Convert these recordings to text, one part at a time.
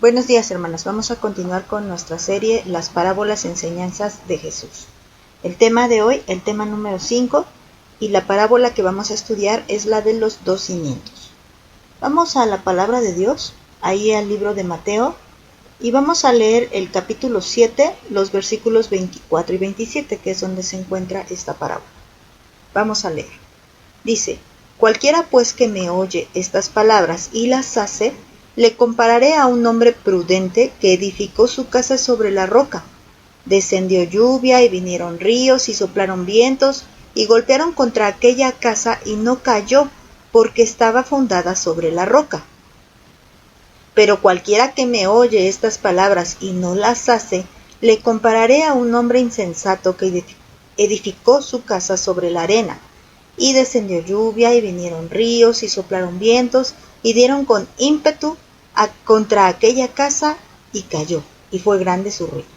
Buenos días, hermanas. Vamos a continuar con nuestra serie Las parábolas enseñanzas de Jesús. El tema de hoy, el tema número 5, y la parábola que vamos a estudiar es la de los 2 cimientos. Vamos a la palabra de Dios, ahí al libro de Mateo, y vamos a leer el capítulo 7, los versículos 24 y 27, que es donde se encuentra esta parábola. Vamos a leer. Dice: cualquiera pues que me oye estas palabras y las hace, le compararé a un hombre prudente que edificó su casa sobre la roca. Descendió lluvia y vinieron ríos y soplaron vientos y golpearon contra aquella casa y no cayó, porque estaba fundada sobre la roca. Pero cualquiera que me oye estas palabras y no las hace, le compararé a un hombre insensato que edificó su casa sobre la arena. Y descendió lluvia y vinieron ríos y soplaron vientos y dieron con ímpetu contra aquella casa y cayó, y fue grande su ruina.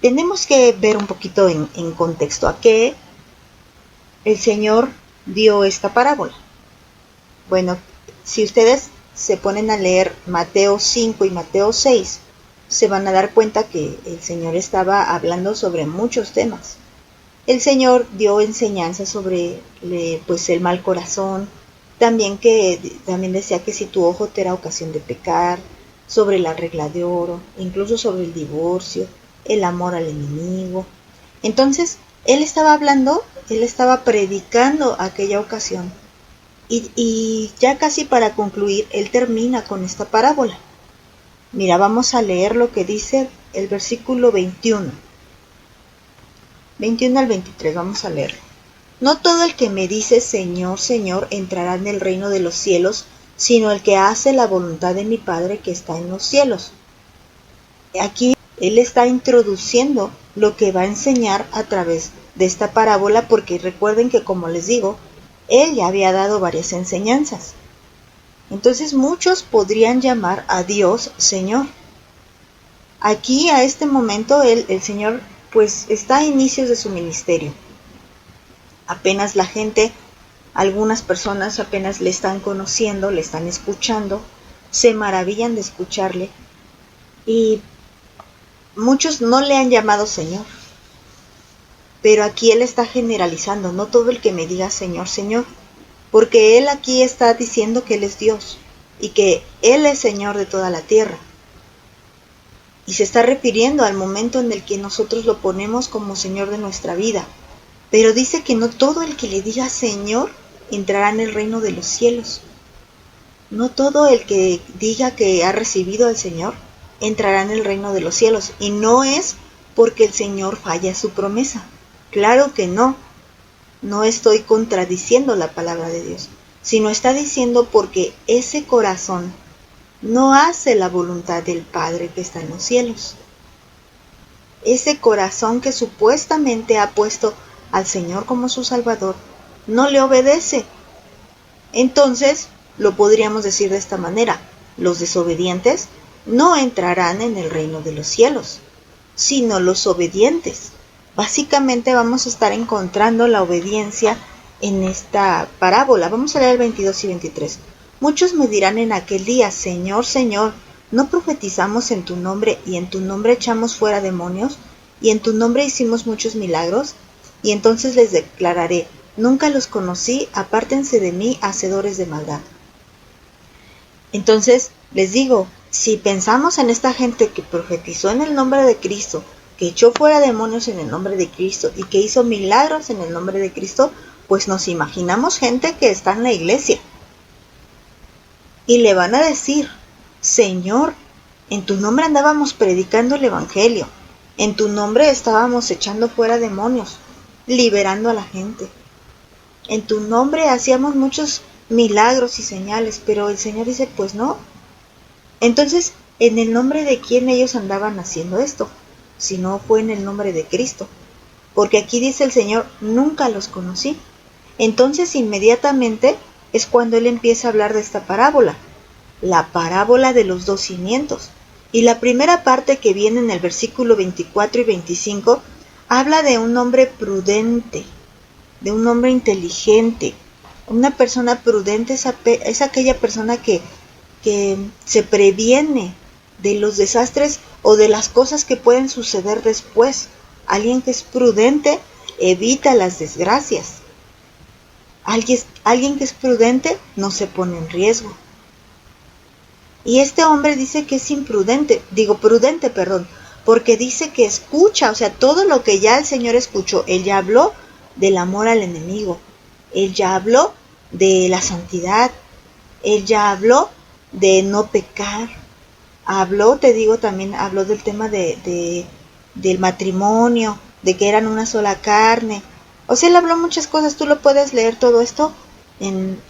Tenemos que ver un poquito en contexto a qué el Señor dio esta parábola. Bueno, si ustedes se ponen a leer Mateo 5 y Mateo 6, se van a dar cuenta que el Señor estaba hablando sobre muchos temas. El Señor dio enseñanza sobre el mal corazón, también decía que si tu ojo te era ocasión de pecar, sobre la regla de oro, incluso sobre el divorcio, el amor al enemigo. Entonces, Él estaba predicando aquella ocasión. Y ya casi para concluir, Él termina con esta parábola. Mira, vamos a leer lo que dice el versículo 21 al 23, vamos a leerlo. No todo el que me dice Señor, Señor, entrará en el reino de los cielos, sino el que hace la voluntad de mi Padre que está en los cielos. Aquí Él está introduciendo lo que va a enseñar a través de esta parábola, porque recuerden que, como les digo, Él ya había dado varias enseñanzas. Entonces muchos podrían llamar a Dios Señor. Aquí, a este momento, el Señor pues está a inicios de su ministerio. Apenas la gente, algunas personas apenas le están conociendo, le están escuchando, se maravillan de escucharle, y muchos no le han llamado Señor. Pero aquí Él está generalizando, no todo el que me diga Señor, Señor, porque Él aquí está diciendo que Él es Dios y que Él es Señor de toda la tierra. Y se está refiriendo al momento en el que nosotros lo ponemos como Señor de nuestra vida. Pero dice que no todo el que le diga Señor entrará en el reino de los cielos. No todo el que diga que ha recibido al Señor entrará en el reino de los cielos. Y no es porque el Señor falla su promesa. Claro que no. No estoy contradiciendo la palabra de Dios, sino está diciendo porque ese corazón no hace la voluntad del Padre que está en los cielos. Ese corazón que supuestamente ha puesto al Señor como su Salvador, no le obedece. Entonces, lo podríamos decir de esta manera: los desobedientes no entrarán en el reino de los cielos, sino los obedientes. Básicamente vamos a estar encontrando la obediencia en esta parábola. Vamos a leer 22 y 23. Muchos me dirán en aquel día: Señor, Señor, ¿no profetizamos en tu nombre, y en tu nombre echamos fuera demonios, y en tu nombre hicimos muchos milagros? Y entonces les declararé: nunca los conocí, apártense de mí, hacedores de maldad. Entonces les digo, si pensamos en esta gente que profetizó en el nombre de Cristo, que echó fuera demonios en el nombre de Cristo y que hizo milagros en el nombre de Cristo, pues nos imaginamos gente que está en la iglesia. Y le van a decir: Señor, en tu nombre andábamos predicando el evangelio, en tu nombre estábamos echando fuera demonios, liberando a la gente. En tu nombre hacíamos muchos milagros y señales, pero el Señor dice: pues no. Entonces, ¿en el nombre de quién ellos andaban haciendo esto? Si no fue en el nombre de Cristo. Porque aquí dice el Señor: nunca los conocí. Entonces, inmediatamente es cuando Él empieza a hablar de esta parábola, la parábola de los 2 cimientos. Y la primera parte, que viene en el versículo 24 y 25, habla de un hombre prudente, de un hombre inteligente. Una persona prudente es aquella persona que se previene de los desastres o de las cosas que pueden suceder después. Alguien que es prudente evita las desgracias. Alguien que es prudente no se pone en riesgo. Y este hombre dice que es prudente, porque dice que escucha, o sea, todo lo que ya el Señor escuchó. Él ya habló del amor al enemigo, él ya habló de la santidad, él ya habló de no pecar, habló del tema del matrimonio, de que eran una sola carne. O sea, él habló muchas cosas. Tú lo puedes leer todo esto en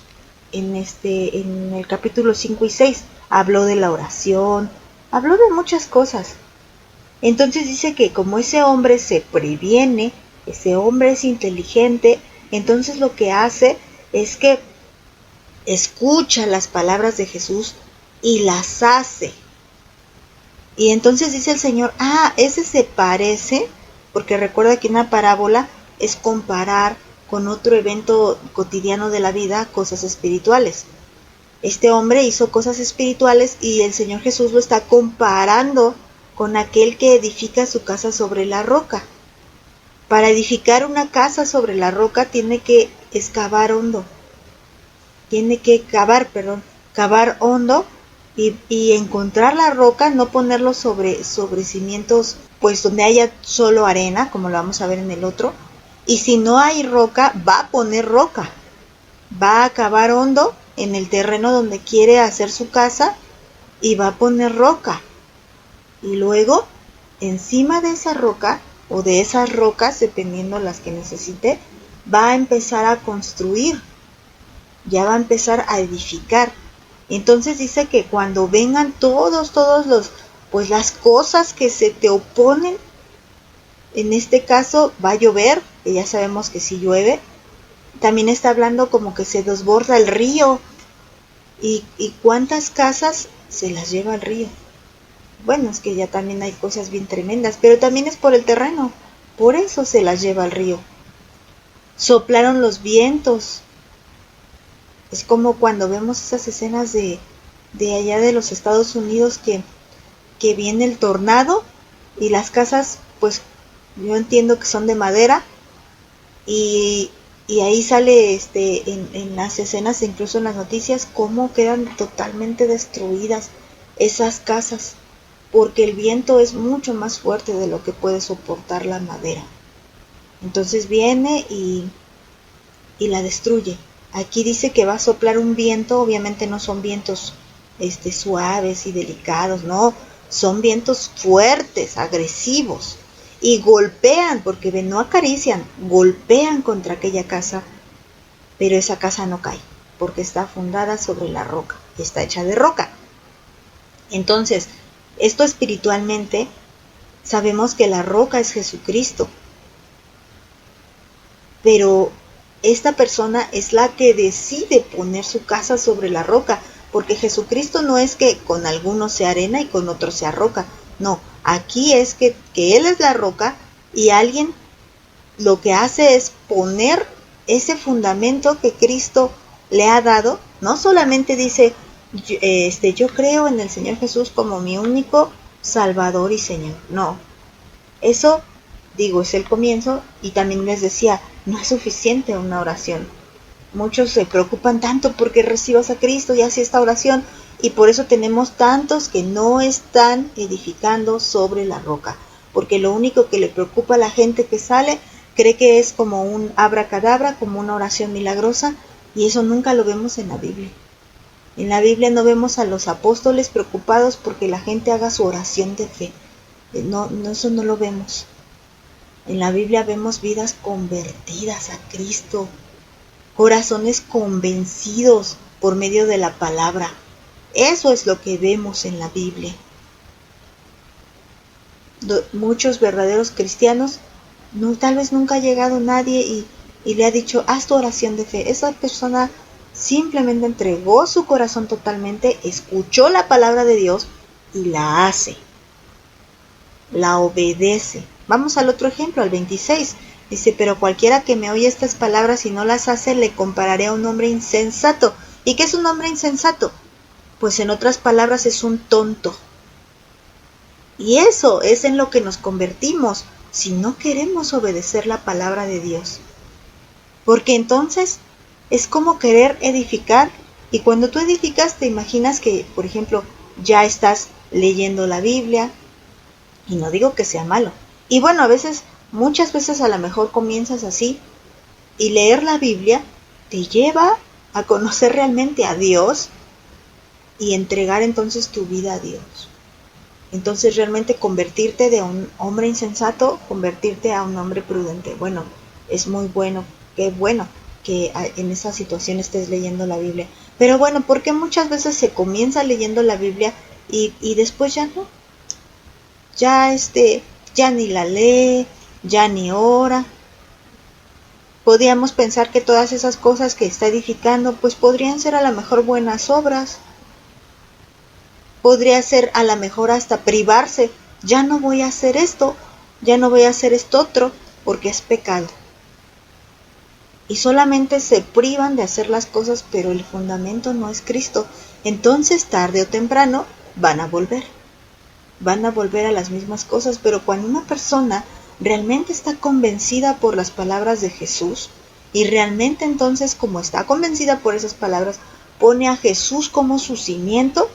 el capítulo 5 y 6. Habló de la oración, habló de muchas cosas. Entonces dice que como ese hombre se previene, ese hombre es inteligente, entonces lo que hace es que escucha las palabras de Jesús y las hace. Y entonces dice el Señor, ese se parece, porque recuerda que una parábola es comparar con otro evento cotidiano de la vida cosas espirituales. Este hombre hizo cosas espirituales y el Señor Jesús lo está comparando con aquel que edifica su casa sobre la roca. Para edificar una casa sobre la roca tiene que cavar hondo y encontrar la roca, no ponerlo sobre cimientos pues donde haya solo arena, como lo vamos a ver en el otro. Y si no hay roca, va a poner roca, va a cavar hondo en el terreno donde quiere hacer su casa y va a poner roca. Y luego, encima de esa roca o de esas rocas, dependiendo las que necesite, va a empezar a construir, ya va a empezar a edificar. Entonces dice que cuando vengan todos las cosas que se te oponen, en este caso va a llover, que ya sabemos que sí llueve. También está hablando como que se desborda el río. ¿Y cuántas casas se las lleva el río? Bueno, es que ya también hay cosas bien tremendas, pero también es por el terreno, por eso se las lleva el río. Soplaron los vientos. Es como cuando vemos esas escenas de allá de los Estados Unidos que viene el tornado y las casas, pues yo entiendo que son de madera y ahí sale en las escenas, incluso en las noticias, cómo quedan totalmente destruidas esas casas, porque el viento es mucho más fuerte de lo que puede soportar la madera. Entonces viene y la destruye. Aquí dice que va a soplar un viento, obviamente no son vientos suaves y delicados, no, son vientos fuertes, agresivos, y golpean, porque no acarician, golpean contra aquella casa, pero esa casa no cae, porque está fundada sobre la roca, está hecha de roca. Entonces, esto espiritualmente, sabemos que la roca es Jesucristo, pero esta persona es la que decide poner su casa sobre la roca, porque Jesucristo no es que con algunos sea arena y con otros sea roca, no, aquí es que Él es la roca y alguien lo que hace es poner ese fundamento que Cristo le ha dado. No solamente dice, yo creo en el Señor Jesús como mi único Salvador y Señor, no, eso es el comienzo. Y también les decía, no es suficiente una oración. Muchos se preocupan tanto porque recibas a Cristo y hace esta oración, y por eso tenemos tantos que no están edificando sobre la roca, porque lo único que le preocupa a la gente que sale, cree que es como un abracadabra, como una oración milagrosa, y eso nunca lo vemos en la Biblia. En la Biblia no vemos a los apóstoles preocupados porque la gente haga su oración de fe. No, eso no lo vemos. En la Biblia vemos vidas convertidas a Cristo, corazones convencidos por medio de la palabra. Eso es lo que vemos en la Biblia. Muchos verdaderos cristianos, tal vez nunca ha llegado nadie y le ha dicho, haz tu oración de fe. Esa persona simplemente entregó su corazón totalmente, escuchó la palabra de Dios y la hace, la obedece. Vamos al otro ejemplo, al 26. Dice, pero cualquiera que me oye estas palabras y no las hace, le compararé a un hombre insensato. ¿Y qué es un hombre insensato? Pues en otras palabras es un tonto. Y eso es en lo que nos convertimos si no queremos obedecer la palabra de Dios. Porque entonces es como querer edificar, y cuando tú edificas te imaginas que, por ejemplo, ya estás leyendo la Biblia, y no digo que sea malo. Y bueno, muchas veces a lo mejor comienzas así, y leer la Biblia te lleva a conocer realmente a Dios y entregar entonces tu vida a Dios. Entonces realmente convertirte de un hombre insensato, convertirte a un hombre prudente. Bueno, es muy bueno, qué bueno que en esa situación estés leyendo la Biblia. Pero bueno, porque muchas veces se comienza leyendo la Biblia y después ya no. Ya ni la lee, ya ni ora. Podríamos pensar que todas esas cosas que está edificando, pues podrían ser a lo mejor buenas obras. Podría ser a lo mejor hasta privarse. Ya no voy a hacer esto, ya no voy a hacer esto otro, porque es pecado. Y solamente se privan de hacer las cosas, pero el fundamento no es Cristo. Entonces, tarde o temprano, van a volver a las mismas cosas. Pero cuando una persona realmente está convencida por las palabras de Jesús, y realmente entonces, como está convencida por esas palabras, pone a Jesús como su cimiento,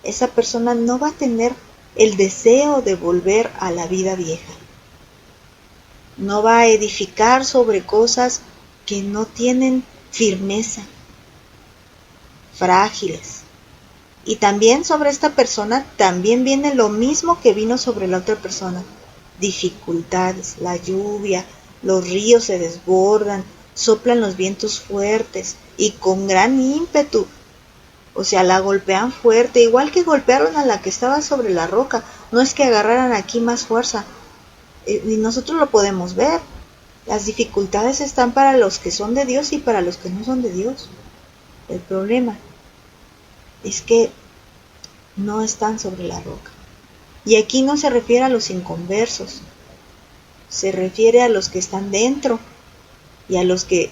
esa persona no va a tener el deseo de volver a la vida vieja. No va a edificar sobre cosas que no tienen firmeza, frágiles. Y también sobre esta persona también viene lo mismo que vino sobre la otra persona. Dificultades, la lluvia, los ríos se desbordan, soplan los vientos fuertes y con gran ímpetu. O sea, la golpean fuerte, igual que golpearon a la que estaba sobre la roca. No es que agarraran aquí más fuerza. Y nosotros lo podemos ver. Las dificultades están para los que son de Dios y para los que no son de Dios. El problema es que no están sobre la roca. Y aquí no se refiere a los inconversos. Se refiere a los que están dentro y a los que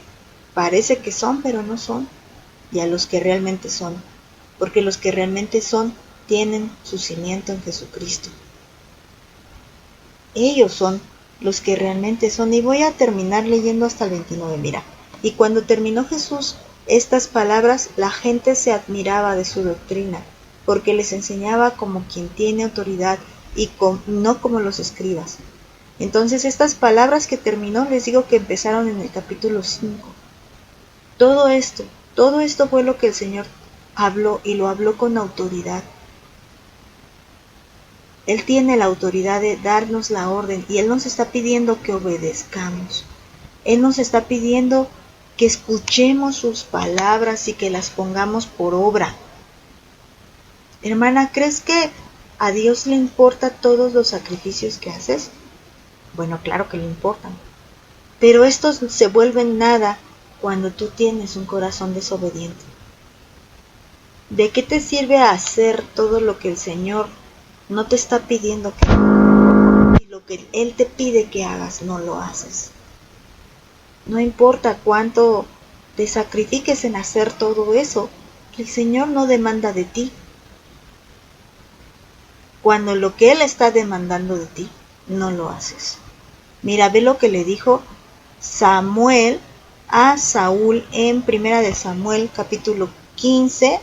parece que son, pero no son. Y a los que realmente son, porque los que realmente son tienen su cimiento en Jesucristo. Ellos son los que realmente son. Y voy a terminar leyendo hasta el 29. Mira, y cuando terminó Jesús estas palabras, la gente se admiraba de su doctrina, porque les enseñaba como quien tiene autoridad y no como los escribas. Entonces estas palabras que terminó, les digo que empezaron en el capítulo 5. Todo esto fue lo que el Señor habló, y lo habló con autoridad. Él tiene la autoridad de darnos la orden, y Él nos está pidiendo que obedezcamos. Él nos está pidiendo que escuchemos sus palabras y que las pongamos por obra. Hermana, ¿crees que a Dios le importa todos los sacrificios que haces? Bueno, claro que le importan. Pero estos se vuelven nada cuando tú tienes un corazón desobediente. ¿De qué te sirve hacer todo lo que el Señor no te está pidiendo que hagas? Y lo que Él te pide que hagas, no lo haces. No importa cuánto te sacrifiques en hacer todo eso, el Señor no demanda de ti. Cuando lo que Él está demandando de ti, no lo haces. Mira, ve lo que le dijo Samuel a Saúl en 1 de Samuel capítulo 15,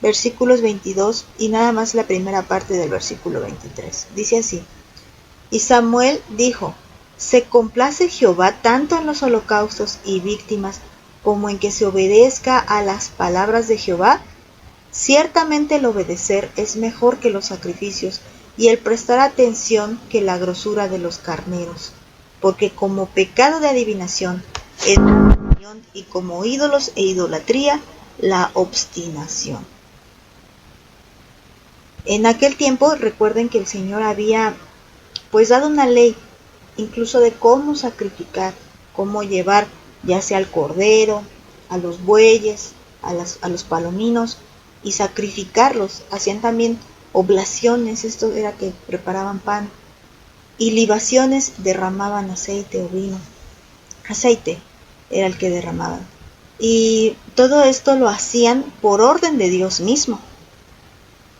versículos 22 y nada más la primera parte del versículo 23. Dice así: y Samuel dijo: ¿se complace Jehová tanto en los holocaustos y víctimas como en que se obedezca a las palabras de Jehová? Ciertamente el obedecer es mejor que los sacrificios, y el prestar atención que la grosura de los carneros, porque como pecado de adivinación es la rebelión, y como ídolos e idolatría la obstinación. En aquel tiempo recuerden que el Señor había pues dado una ley, incluso de cómo sacrificar, cómo llevar ya sea al cordero, a los bueyes, a los palominos, y sacrificarlos. Hacían también oblaciones, esto era que preparaban pan, y libaciones, derramaban aceite o vino. Aceite era el que derramaban. Y todo esto lo hacían por orden de Dios mismo.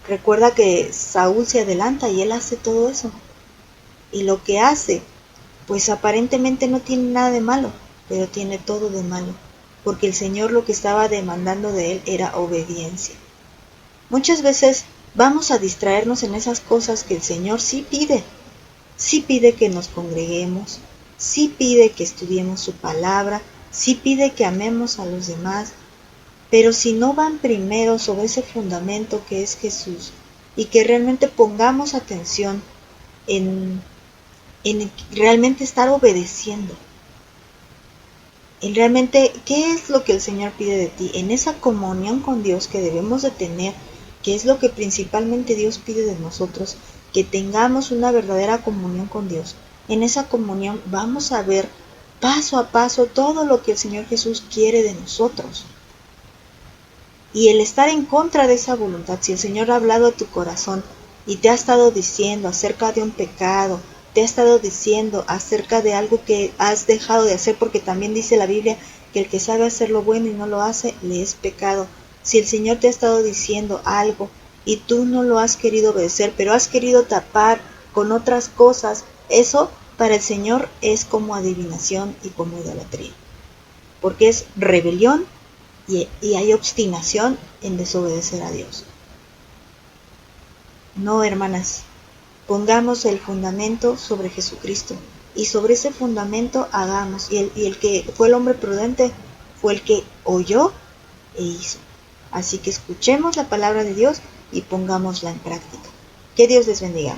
Recuerda que Saúl se adelanta y él hace todo eso. Y lo que hace, pues aparentemente no tiene nada de malo, pero tiene todo de malo, porque el Señor lo que estaba demandando de él era obediencia. Muchas veces vamos a distraernos en esas cosas que el Señor sí pide que nos congreguemos, sí pide que estudiemos su palabra, sí pide que amemos a los demás, pero si no van primero sobre ese fundamento que es Jesús y que realmente pongamos atención en realmente estar obedeciendo, en realmente qué es lo que el Señor pide de ti, en esa comunión con Dios que debemos de tener, que es lo que principalmente Dios pide de nosotros, que tengamos una verdadera comunión con Dios. En esa comunión vamos a ver paso a paso todo lo que el Señor Jesús quiere de nosotros. Y el estar en contra de esa voluntad, si el Señor ha hablado a tu corazón y te ha estado diciendo acerca de un pecado, te ha estado diciendo acerca de algo que has dejado de hacer, porque también dice la Biblia que el que sabe hacer lo bueno y no lo hace, le es pecado. Si el Señor te ha estado diciendo algo y tú no lo has querido obedecer, pero has querido tapar con otras cosas, eso para el Señor es como adivinación y como idolatría, porque es rebelión y hay obstinación en desobedecer a Dios. No, hermanas, pongamos el fundamento sobre Jesucristo y sobre ese fundamento hagamos. Y el que fue el hombre prudente fue el que oyó e hizo. Así que escuchemos la palabra de Dios y pongámosla en práctica. Que Dios les bendiga.